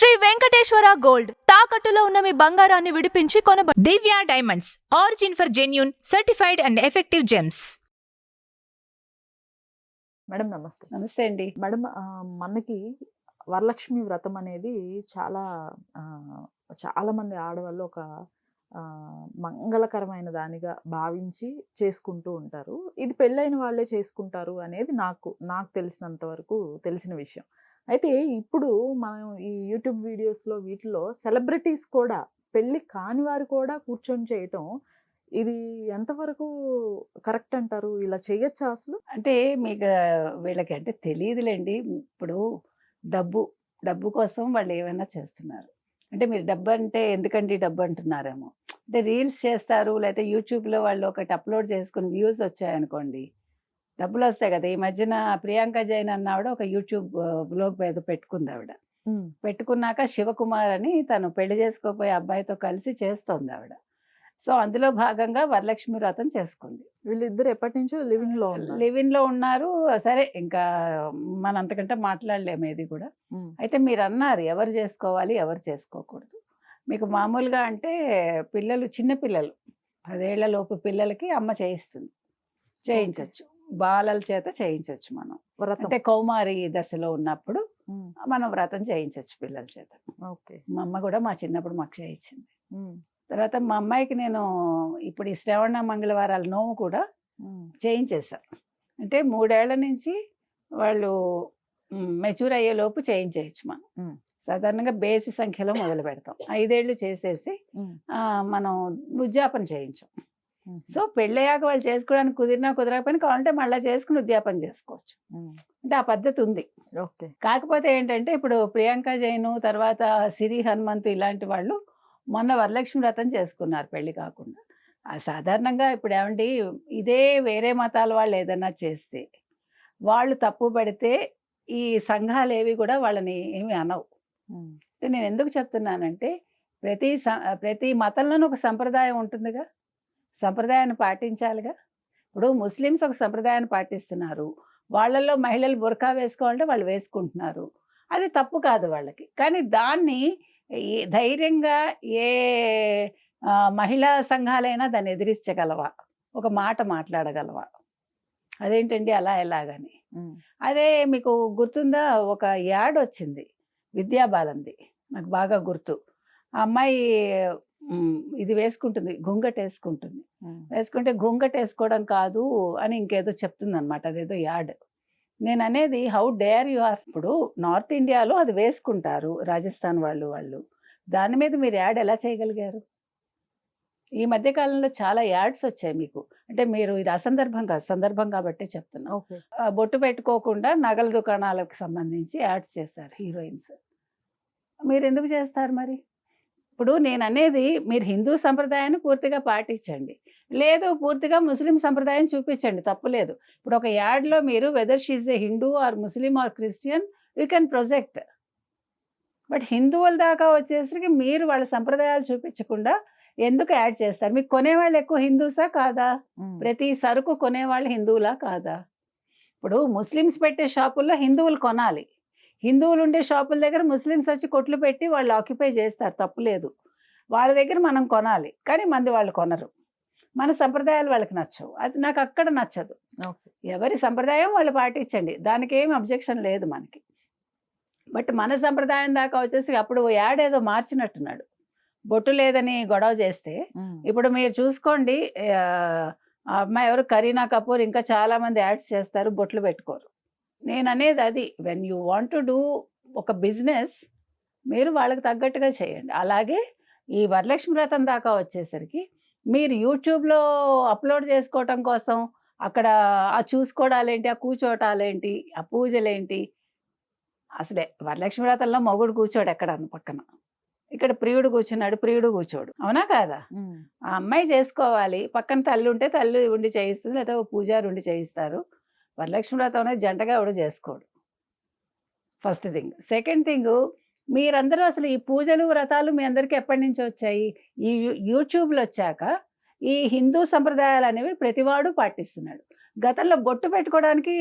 Shri Venkateswara gold తాకట్టులో ఉన్న మీ బంగారాన్ని విడిపించి కొనబడి Divya diamonds origin for genuine certified and effective gems. Madam నమస్తే. నమస్తే అండి. మేడం మనకి వరలక్ష్మి వ్రతం అనేది చాలా చాలా మంది ఆడవాళ్ళు ఒక మంగళకరమైన దానిగా భావించి చేసుకుంటూ ఉంటారు. ఇది పెళ్ళైన వాళ్ళే చేసుకుంటారు అనేది నాకు తెలిసినంత వరకు తెలిసిన విషయం. అయితే ఇప్పుడు మనం ఈ యూట్యూబ్ వీడియోస్లో వీటిలో సెలబ్రిటీస్ కూడా పెళ్ళి కాని వారు కూడా కూర్చొని చేయటం ఇది ఎంతవరకు కరెక్ట్ అంటారు? ఇలా చేయొచ్చా అసలు? అంటే మీకు వీళ్ళకి అంటే తెలియదులేండి. ఇప్పుడు డబ్బు కోసం వాళ్ళు ఏమైనా చేస్తున్నారు. అంటే మీరు డబ్బు అంటే ఎందుకండి డబ్బు అంటున్నారేమో. అంటే రీల్స్ చేస్తారు, లేకపోతే యూట్యూబ్లో వాళ్ళు ఒకటి అప్లోడ్ చేసుకుని వ్యూస్ వచ్చాయనుకోండి, డబ్బులు వస్తాయి కదా. ఈ మధ్యన ప్రియాంక జైన్ అన్న ఆవిడ ఒక యూట్యూబ్ బ్లాగ్ ఏదో పెట్టుకుంది. ఆవిడ పెట్టుకున్నాక శివకుమార్ అని తను పెళ్లి చేసుకోపోయే అబ్బాయితో కలిసి చేస్తోంది ఆవిడ. సో అందులో భాగంగా వరలక్ష్మి వ్రతం చేసుకుంది. వీళ్ళిద్దరు ఎప్పటి నుంచో లివిన్ లో ఉన్నారు. సరే, ఇంకా మన అంతకంటే మాట్లాడలేము ఏది కూడా. అయితే మీరు అన్నారు ఎవరు చేసుకోవాలి ఎవరు చేసుకోకూడదు. మీకు మామూలుగా అంటే పిల్లలు, చిన్న పిల్లలు 10 ఏళ్ల లోపు పిల్లలకి అమ్మ చేయించవచ్చు, బాలల చేత చేయించవచ్చు. మనం అంటే కౌమారి దశలో ఉన్నప్పుడు మనం వ్రతం చేయించవచ్చు పిల్లల చేత. మా అమ్మ కూడా మా చిన్నప్పుడు మాకు చేయించింది. తర్వాత మా అమ్మాయికి నేను ఇప్పుడు ఈ శ్రవణ మంగళవారాల నోము కూడా చేయించేశాను. అంటే 3 ఏళ్ల నుంచి వాళ్ళు మెచ్యూర్ అయ్యే లోపు చేయించేయచ్చు. మనం సాధారణంగా బేసి సంఖ్యలో మొదలు పెడతాం. 5 ఏళ్ళు చేసేసి మనం ఉద్యాపన చేయించాం. సో పెళ్ళయ్యాక వాళ్ళు చేసుకోవడానికి కుదరకపోయినా కావాలంటే మళ్ళీ చేసుకుని ఉద్యాపన చేసుకోవచ్చు. అంటే ఆ పద్ధతి ఉంది. కాకపోతే ఏంటంటే ఇప్పుడు ప్రియాంక జైను, తర్వాత సిరి హనుమంతు ఇలాంటి వాళ్ళు మొన్న వరలక్ష్మి వ్రతం చేసుకున్నారు పెళ్లి కాకుండా. సాధారణంగా ఇప్పుడు ఏమండి, ఇదే వేరే మతాల వాళ్ళు ఏదైనా చేస్తే వాళ్ళు తప్పు పడితే ఈ సంఘాలు ఏవి కూడా వాళ్ళని ఏమి అనవు. నేను ఎందుకు చెప్తున్నానంటే ప్రతి మతంలోనూ ఒక సంప్రదాయం ఉంటుందిగా, సంప్రదాయాన్ని పాటించాలిగా. ఇప్పుడు ముస్లిమ్స్ ఒక సంప్రదాయాన్ని పాటిస్తున్నారు, వాళ్ళల్లో మహిళలు బుర్కా వేసుకోవాలంటే వాళ్ళు వేసుకుంటున్నారు, అది తప్పు కాదు వాళ్ళకి. కానీ దాన్ని ధైర్యంగా ఏ మహిళా సంఘాలైనా దాన్ని ఎదిరించగలవా, ఒక మాట మాట్లాడగలవా? అదేంటండి అలా ఎలాగని. అదే మీకు గుర్తుందా, ఒక యాడ్ వచ్చింది విద్యాబాలంది, నాకు బాగా గుర్తు. ఆ అమ్మాయి ఇది వేసుకుంటుంది, ఘుంగట్ వేసుకుంటే ఘుంగట్ వేసుకోవడం కాదు అని ఇంకేదో చెప్తుంది అనమాట. అదేదో యాడ్. నేను అనేది హౌ డేర్ యు ఆర్. ఇప్పుడు నార్త్ ఇండియాలో అది వేసుకుంటారు రాజస్థాన్ వాళ్ళు, దాని మీద మీరు యాడ్ ఎలా చేయగలిగారు? ఈ మధ్యకాలంలో చాలా యాడ్స్ వచ్చాయి మీకు. అంటే మీరు ఇది సందర్భం కాబట్టి చెప్తున్నా. బొట్టు పెట్టుకోకుండా నగల దుకాణాలకు సంబంధించి యాడ్స్ చేస్తారు హీరోయిన్స్. మీరు ఎందుకు చేస్తారు మరి? ఇప్పుడు నేను అనేది మీరు హిందూ సంప్రదాయాన్ని పూర్తిగా పాటించండి, లేదు పూర్తిగా ముస్లిం సంప్రదాయం చూపించండి, తప్పులేదు. ఇప్పుడు ఒక యాడ్లో మీరు whether she's a Hindu or Muslim or Christian you can project. But హిందువుల దాకా వచ్చేసరికి మీరు వాళ్ళ సంప్రదాయాలు చూపించకుండా ఎందుకు యాడ్ చేస్తారు? మీకు కొనేవాళ్ళు ఎక్కువ హిందూసా కాదా? ప్రతి సరుకు కొనేవాళ్ళు హిందువులా కాదా? ఇప్పుడు ముస్లిమ్స్ పెట్టే షాపుల్లో హిందువులు కొనాలి, హిందువులు ఉండే షాపుల దగ్గర ముస్లిమ్స్ వచ్చి కొట్లు పెట్టి వాళ్ళు ఆక్యుపై చేస్తారు, తప్పులేదు. వాళ్ళ దగ్గర మనం కొనాలి, కానీ మంది వాళ్ళు కొనరు. మన సంప్రదాయాలు వాళ్ళకి నచ్చవు, అది నాకు అక్కడ నచ్చదు. ఎవరి సంప్రదాయం వాళ్ళు పాటించండి, దానికి ఏమి అబ్జెక్షన్ లేదు మనకి. బట్ మన సంప్రదాయం దాకా వచ్చేసి అప్పుడు యాడ్ ఏదో మార్చినట్టున్నాడు, బొట్టు లేదని గొడవ చేస్తే. ఇప్పుడు మీరు చూసుకోండి, ఆ అమ్మాయి ఎవరు, కరీనా కపూర్, ఇంకా చాలా మంది యాడ్స్ చేస్తారు, బొట్లు పెట్టుకోరు. నేను అనేది అది, when you want to do ఒక బిజినెస్ మీరు వాళ్ళకి తగ్గట్టుగా చేయండి. అలాగే ఈ వరలక్ష్మి వ్రతం దాకా వచ్చేసరికి మీరు యూట్యూబ్లో అప్లోడ్ చేసుకోవటం కోసం అక్కడ ఆ చూసుకోవడాలేంటి, ఆ కూర్చోటాలేంటి, ఆ పూజలేంటి? అసలే వరలక్ష్మి వ్రతంలో మొగుడు కూర్చోడు ఎక్కడ పక్కన, ఇక్కడ ప్రియుడు కూర్చున్నాడు, ప్రియుడు కూర్చోడు, అవునా కాదా? ఆ అమ్మాయి చేసుకోవాలి, పక్కన తల్లి ఉంటే తల్లి ఉండి చేయిస్తుంది, లేదా పూజారి ఉండి చేయిస్తారు. వరలక్ష్మి వ్రతం అనేది జంటగా ఎవడు చేసుకోడు, ఫస్ట్ థింగ్. సెకండ్ థింగ్, మీరందరూ అసలు ఈ పూజలు వ్రతాలు మీ అందరికీ ఎప్పటి నుంచి వచ్చాయి? ఈ యూట్యూబ్లో వచ్చాక ఈ హిందూ సంప్రదాయాలు అనేవి ప్రతివాడు పాటిస్తున్నాడు. గతంలో బొట్టు పెట్టుకోవడానికి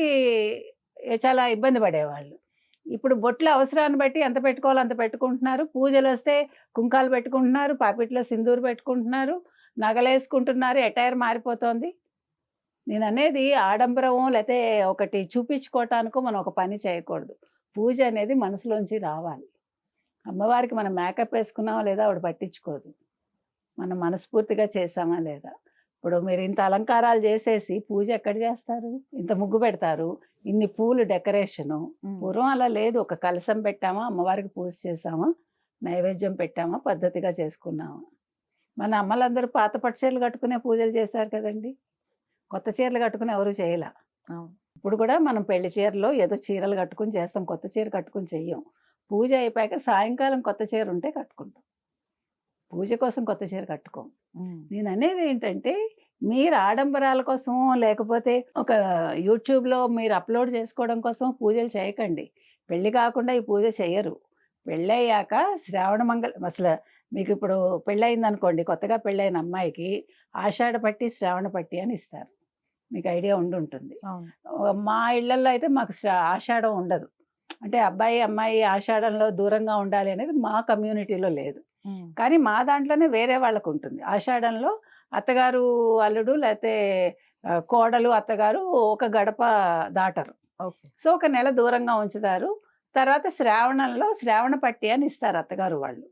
చాలా ఇబ్బంది పడేవాళ్ళు. ఇప్పుడు బొట్లు అవసరాన్ని బట్టి ఎంత పెట్టుకోవాలో అంత పెట్టుకుంటున్నారు. పూజలు వస్తే కుంకాలు పెట్టుకుంటున్నారు, పాపిట్లో సింధూరు పెట్టుకుంటున్నారు, నగలేసుకుంటున్నారు, ఎటైర్ మారిపోతోంది. నేను అనేది ఆడంబరమో లేతే ఒకటి చూపించుకోవటానికో మనం ఒక పని చేయకూడదు. పూజ అనేది మనసులోంచి రావాలి. అమ్మవారికి మనం మేకప్ వేసుకున్నామా లేదా ఆవిడ పట్టించుకోదు. మనం మనస్ఫూర్తిగా చేసామా లేదా. ఇప్పుడు మీరు ఇంత అలంకారాలు చేసేసి పూజ ఎక్కడ చేస్తారు? ఇంత ముగ్గు పెడతారు, ఇన్ని పూలు డెకరేషను. పూర్వం అలా లేదు. ఒక కలశం పెట్టామా, అమ్మవారికి పూజ చేసామా, నైవేద్యం పెట్టామా, పద్ధతిగా చేసుకున్నామా. మన అమ్మలందరూ పాత పట్టు చీరలు కట్టుకునే పూజలు చేశారు కదండి. కొత్త చీరలు కట్టుకుని ఎవరు చేయలే. ఇప్పుడు కూడా మనం పెళ్లి చీరలో ఏదో చీరలు కట్టుకుని చేస్తాం, కొత్త చీర కట్టుకుని చెయ్యం. పూజ అయిపోయాక సాయంకాలం కొత్త చీర ఉంటే కట్టుకుంటాం. పూజ కోసం కొత్త చీర కట్టుకోం. నేను అనేది ఏంటంటే, మీరు ఆడంబరాల కోసమో లేకపోతే ఒక యూట్యూబ్లో మీరు అప్లోడ్ చేసుకోవడం కోసం పూజలు చేయకండి. పెళ్ళి కాకుండా ఈ పూజ చేయరు. పెళ్ళయ్యాక శ్రావణ అసలు మీకు ఇప్పుడు పెళ్ళయింది అనుకోండి, కొత్తగా పెళ్ళైన అమ్మాయికి ఆషాఢ పట్టి శ్రావణ పట్టి అని ఇస్తారు. మీకు ఐడియా ఉంటుంది. మా ఇళ్లలో అయితే మాకు ఆషాఢం ఉండదు. అంటే అబ్బాయి అమ్మాయి ఆషాఢంలో దూరంగా ఉండాలి అనేది మా కమ్యూనిటీలో లేదు. కానీ మా దాంట్లోనే వేరే వాళ్ళకు ఉంటుంది. ఆషాఢంలో అత్తగారు అల్లుడు లేకపోతే కోడలు అత్తగారు ఒక గడప దాటరు. సో ఒక నెల దూరంగా ఉంచుతారు. తర్వాత శ్రావణంలో శ్రావణ పట్టి అని ఇస్తారు అత్తగారు వాళ్ళు.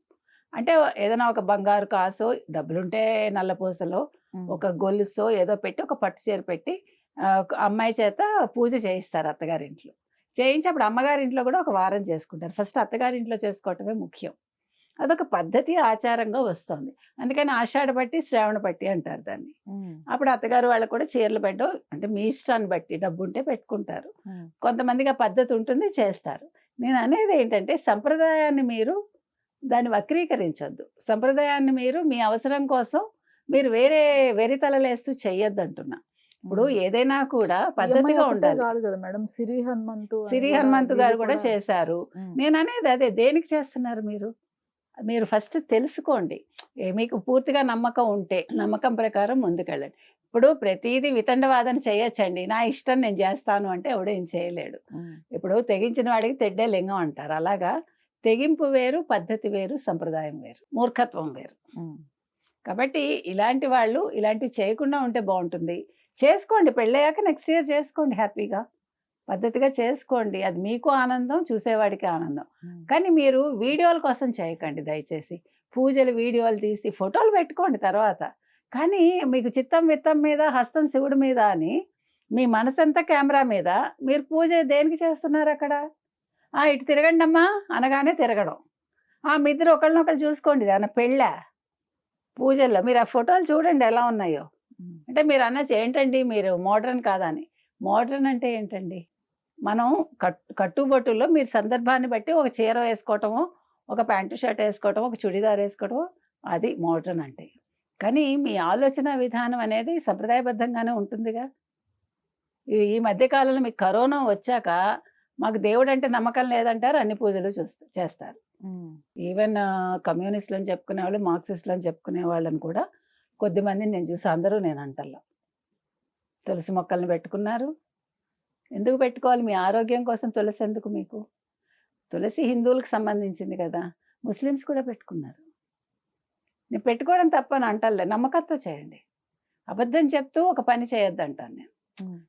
అంటే ఏదైనా ఒక బంగారు కాసో, డబ్బులుంటే నల్లపూసలో, ఒక గొలుసో ఏదో పెట్టి ఒక పట్టు చీర పెట్టి అమ్మాయి చేత పూజ చేయిస్తారు అత్తగారింట్లో. చేయించి అప్పుడు అమ్మగారింట్లో కూడా ఒక వారం చేసుకుంటారు. ఫస్ట్ అత్తగారింట్లో చేసుకోవటమే ముఖ్యం. అదొక పద్ధతి ఆచారంగా వస్తుంది. అందుకని ఆషాఢ పట్టి శ్రావణ పట్టి అంటారు దాన్ని. అప్పుడు అత్తగారు వాళ్ళకు కూడా చీరలు పెట్టడం అంటే మీ ఇష్టాన్ని బట్టి డబ్బు ఉంటే పెట్టుకుంటారు. కొంతమందికి ఆ పద్ధతి ఉంటుంది, చేస్తారు. నేను అనేది ఏంటంటే, సంప్రదాయాన్ని మీరు దాన్ని వక్రీకరించొద్దు. సంప్రదాయాన్ని మీరు మీ అవసరం కోసం మీరు వేరే వెరితలలేస్తూ చెయ్యొద్దు అంటున్నా. ఇప్పుడు ఏదైనా కూడా పద్ధతిగా ఉండాలి. కాదు కదా మేడం, సిరి హనుమంతు గారు కూడా చేశారు. నేను అనేది అదే, దేనికి చేస్తున్నారు మీరు? మీరు ఫస్ట్ తెలుసుకోండి. మీకు పూర్తిగా నమ్మకం ఉంటే నమ్మకం ప్రకారం ముందుకెళ్ళండి. ఇప్పుడు ప్రతిదీ వితండవాదన చేయొచ్చండి, నా ఇష్టం నేను చేస్తాను అంటే ఎవడేం చేయలేడు. ఇప్పుడు తెగించిన వాడికి తెడ్డే లింగం అంటారు. అలాగా తెగింపు వేరు, పద్ధతి వేరు, సంప్రదాయం వేరు, మూర్ఖత్వం వేరు. కాబట్టి ఇలాంటి వాళ్ళు ఇలాంటివి చేయకుండా ఉంటే బాగుంటుంది. చేసుకోండి, పెళ్ళయ్యాక నెక్స్ట్ ఇయర్ చేసుకోండి, హ్యాపీగా పద్ధతిగా చేసుకోండి. అది మీకు ఆనందం, చూసేవాడికి ఆనందం. కానీ మీరు వీడియోల కోసం చేయకండి దయచేసి. పూజలు వీడియోలు తీసి ఫోటోలు పెట్టుకోండి తర్వాత. కానీ మీకు చిత్తం విత్తం మీద, హస్తం శివుడి మీద అని మీ మనసంతా కెమెరా మీద, మీరు పూజ దేనికి చేస్తున్నారు అక్కడ? ఇటు తిరగండి అమ్మా అనగానే తిరగడం. మీ ఇద్దరు ఒకళ్ళనొకళ్ళు చూసుకోండి. ఏమన్నా పెళ్ళా? పూజల్లో మీరు ఆ ఫోటోలు చూడండి ఎలా ఉన్నాయో. అంటే మీరు అనొచ్చు, ఏంటండి మీరు మోడ్రన్ కాదని. మోడ్రన్ అంటే ఏంటండి? మనం కట్టుబొట్టుల్లో మీరు సందర్భాన్ని బట్టి ఒక చీర వేసుకోవటమో, ఒక ప్యాంటు షర్ట్ వేసుకోవటం, ఒక చుడిదార్ వేసుకోవటం, అది మోడ్రన్ అంటే. కానీ మీ ఆలోచన విధానం అనేది సంప్రదాయబద్ధంగానే ఉంటుందిగా. ఈ మధ్యకాలంలో మీకు కరోనా వచ్చాక మాకు దేవుడు అంటే నమ్మకం లేదంటారు, అన్ని పూజలు చేస్తారు. ఈవెన్ కమ్యూనిస్టులు అని చెప్పుకునే వాళ్ళు, మార్క్సిస్టులు అని చెప్పుకునే వాళ్ళని కూడా కొద్దిమందిని నేను చూసి, అందరూ నేను అంటల్లా. తులసి మొక్కల్ని పెట్టుకున్నారు. ఎందుకు పెట్టుకోవాలి? మీ ఆరోగ్యం కోసం తులసి ఎందుకు మీకు? తులసి హిందువులకు సంబంధించింది కదా. ముస్లిమ్స్ కూడా పెట్టుకున్నారు. నేను పెట్టుకోవడం తప్పని అంటలే, నమ్మకంతో చేయండి. అబద్ధం చెప్తూ ఒక పని చేయొద్దు అంటాను నేను.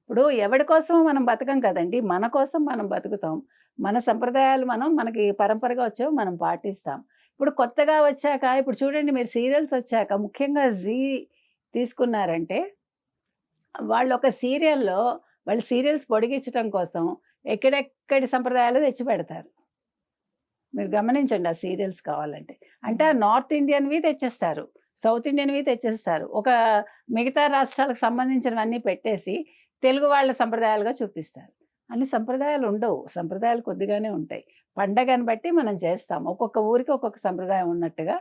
ఇప్పుడు ఎవరి కోసం మనం బతకం కదండి, మన కోసం మనం బతుకుతాం. మన సంప్రదాయాలు మనకి పరంపరగా వచ్చావు మనం పాటిస్తాం. ఇప్పుడు కొత్తగా వచ్చాక, ఇప్పుడు చూడండి మీరు సీరియల్స్ వచ్చాక, ముఖ్యంగా జీ తీసుకున్నారంటే, వాళ్ళు ఒక సీరియల్లో వాళ్ళు సీరియల్స్ పొడిగించడం కోసం ఎక్కడెక్కడి సంప్రదాయాలు తెచ్చి పెడతారు. మీరు గమనించండి ఆ సీరియల్స్ కావాలంటే. అంటే నార్త్ ఇండియన్వి తెచ్చేస్తారు, సౌత్ ఇండియన్వి తెచ్చేస్తారు. ఒక మిగతా రాష్ట్రాలకు సంబంధించినవన్నీ పెట్టేసి తెలుగు వాళ్ళ సంప్రదాయాలుగా చూపిస్తారు. అన్ని సంప్రదాయాలు ఉండవు, సంప్రదాయాలు కొద్దిగానే ఉంటాయి. పండగని బట్టి మనం చేస్తాం. ఒక్కొక్క ఊరికి ఒక్కొక్క సంప్రదాయం ఉన్నట్టుగా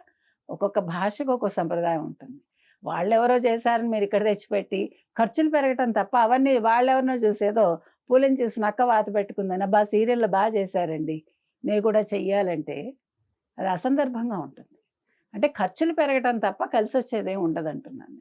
ఒక్కొక్క భాషకు ఒక్కొక్క సంప్రదాయం ఉంటుంది. వాళ్ళెవరో చేశారని మీరు ఇక్కడ తెచ్చిపెట్టి ఖర్చులు పెరగటం తప్ప, అవన్నీ వాళ్ళెవరినో చూసేదో పూలను చూసి నక్క వాత పెట్టుకుందని అబ్బా సీరియల్లో బాగా చేశారండి నేను కూడా చెయ్యాలంటే అది అసందర్భంగా ఉంటుంది. అంటే ఖర్చులు పెరగటం తప్ప కలిసి వచ్చేదేం ఉండదు అంటున్నాను.